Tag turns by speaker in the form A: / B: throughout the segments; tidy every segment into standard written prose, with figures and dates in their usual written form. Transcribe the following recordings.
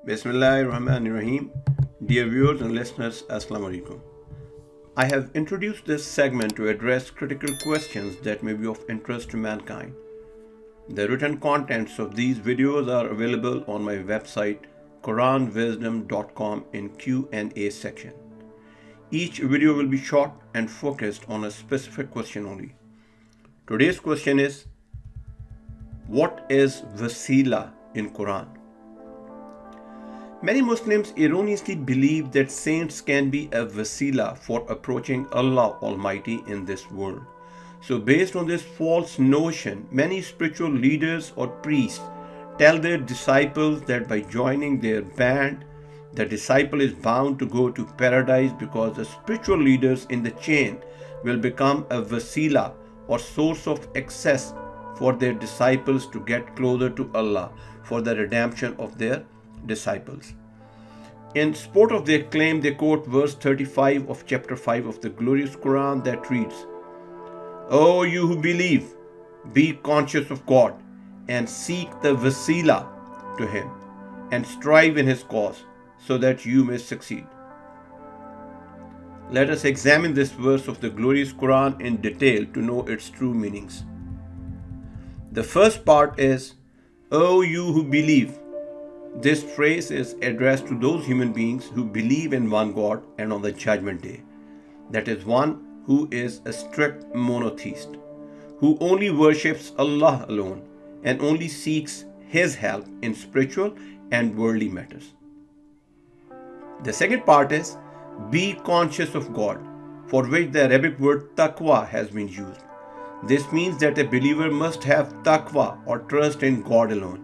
A: Bismillahirrahmanirrahim. Dear viewers and listeners, Assalamu alaikum. I have introduced this segment to address critical questions that may be of interest to mankind. The written contents of these videos are available on my website koranwisdom.com in Q&A section. Each video will be short and focused on a specific question only. Today's question is, what is WASILAH in Quran? Many Muslims erroneously believe that saints can be a wasilah for approaching Allah Almighty in this world. So based on this false notion, many spiritual leaders or priests tell their disciples that by joining their band, the disciple is bound to go to paradise because the spiritual leaders in the chain will become a wasilah or source of access for their disciples to get closer to Allah for the redemption of their disciples. In support of their claim, they quote verse 35 of chapter 5 of the glorious Quran that reads, "O you who believe, be conscious of God and seek the wasilah to Him and strive in His cause so that you may succeed." Let us examine this verse of the glorious Quran in detail to know its true meanings. The first part is, "O you who believe." This phrase is addressed to those human beings who believe in one God and on the judgment day. That is, one who is a strict monotheist, who only worships Allah alone and only seeks His help in spiritual and worldly matters. The second part is, be conscious of God, for which the Arabic word taqwa has been used. This means that a believer must have taqwa or trust in God alone.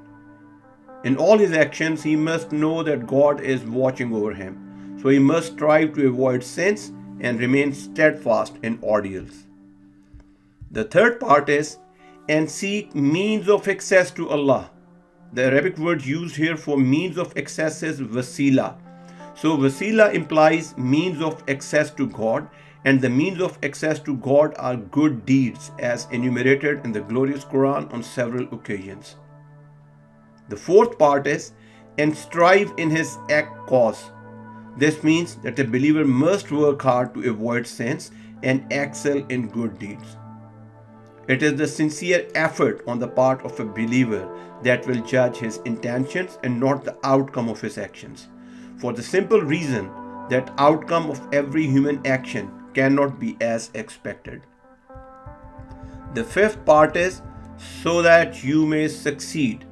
A: In all his actions, he must know that God is watching over him, so he must strive to avoid sins and remain steadfast in ordeals. The third part is, and seek means of access to Allah. The Arabic word used here for means of access is wasilah. So wasilah implies means of access to God, and the means of access to God are good deeds as enumerated in the glorious Quran on several occasions. The fourth part is, and strive in his cause. This means that a believer must work hard to avoid sins and excel in good deeds. It is the sincere effort on the part of a believer that will judge his intentions and not the outcome of his actions, for the simple reason that outcome of every human action cannot be as expected. The fifth part is, so that you may succeed.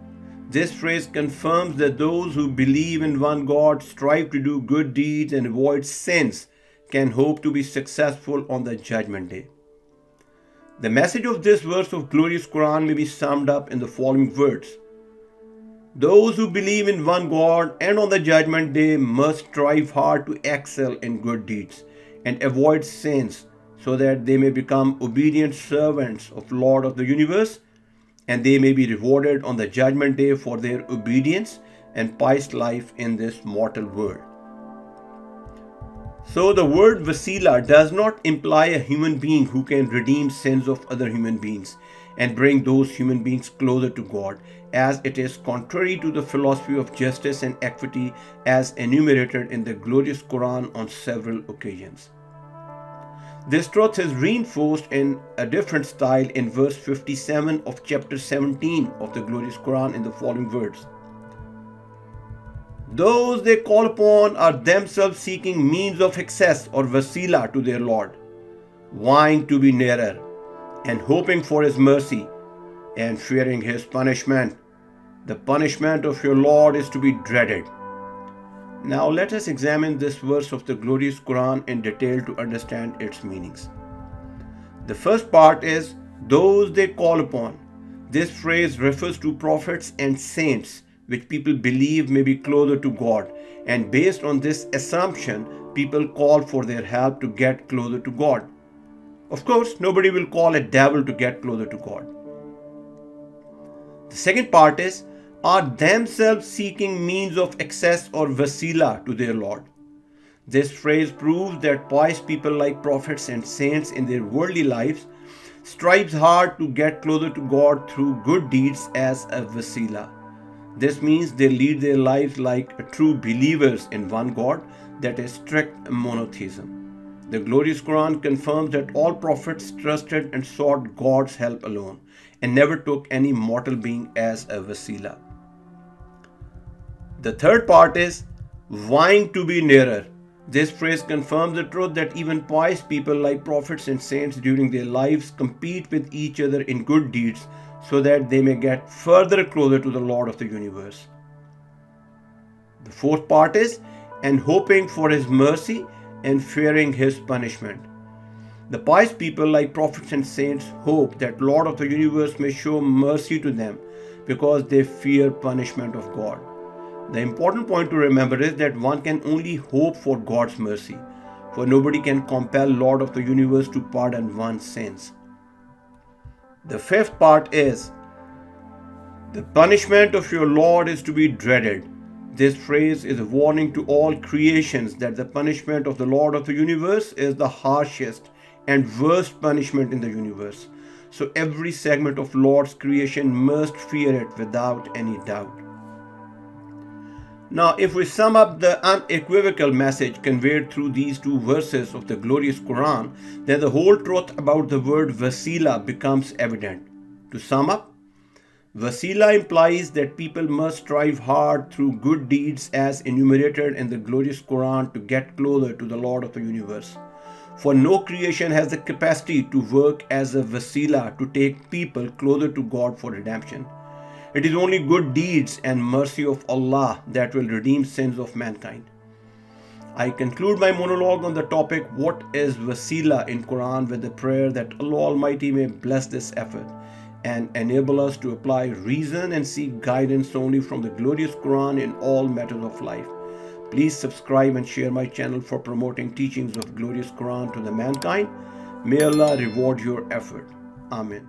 A: This phrase confirms that those who believe in one God, strive to do good deeds and avoid sins, can hope to be successful on the judgment day. The message of this verse of glorious Quran may be summed up in the following words. Those who believe in one God and on the judgment day must strive hard to excel in good deeds and avoid sins so that they may become obedient servants of Lord of the universe, and they may be rewarded on the judgment day for their obedience and pious life in this mortal world. So the word wasilah does not imply a human being who can redeem sins of other human beings and bring those human beings closer to God, as it is contrary to the philosophy of justice and equity as enumerated in the glorious Quran on several occasions. This truth is reinforced in a different style in verse 57 of chapter 17 of the glorious Quran in the following words. Those they call upon are themselves seeking means of access or wasilah to their Lord, vying to be nearer and hoping for His mercy and fearing His punishment. The punishment of your Lord is to be dreaded. Now let us examine this verse of the glorious Quran in detail to understand its meanings. The first part is, those they call upon. This phrase refers to prophets and saints, which people believe may be closer to God, and based on this assumption, people call for their help to get closer to God. Of course, nobody will call a devil to get closer to God. The second part is, are themselves seeking means of access or wasilah to their Lord. This phrase proves that pious people like prophets and saints in their worldly lives strives hard to get closer to God through good deeds as a wasilah. This means they lead their lives like true believers in one God, that is strict monotheism. The glorious Quran confirms that all prophets trusted and sought God's help alone and never took any mortal being as a wasila. The third part is vying to be nearer. This phrase confirms the truth that even pious people like prophets and saints during their lives compete with each other in good deeds so that they may get further closer to the Lord of the universe. The fourth part is and hoping for His mercy and fearing His punishment. The pious people like prophets and saints hope that Lord of the universe may show mercy to them because they fear punishment of God. The important point to remember is that one can only hope for God's mercy, for nobody can compel Lord of the universe to pardon one's sins. The fifth part is the punishment of your Lord is to be dreaded. This phrase is a warning to all creations that the punishment of the Lord of the universe is the harshest and worst punishment in the universe. So every segment of Lord's creation must fear it without any doubt. Now, if we sum up the unequivocal message conveyed through these two verses of the glorious Quran, then the whole truth about the word wasilah becomes evident. To sum up, wasilah implies that people must strive hard through good deeds as enumerated in the glorious Quran to get closer to the Lord of the universe. For no creation has the capacity to work as a wasilah to take people closer to God for redemption. It is only good deeds and mercy of Allah that will redeem sins of mankind. I conclude my monologue on the topic what is wasilah in Quran with the prayer that Allah Almighty may bless this effort and enable us to apply reason and seek guidance only from the glorious Quran in all matters of life. Please subscribe and share my channel for promoting teachings of glorious Quran to the mankind. May Allah reward your effort. Amen.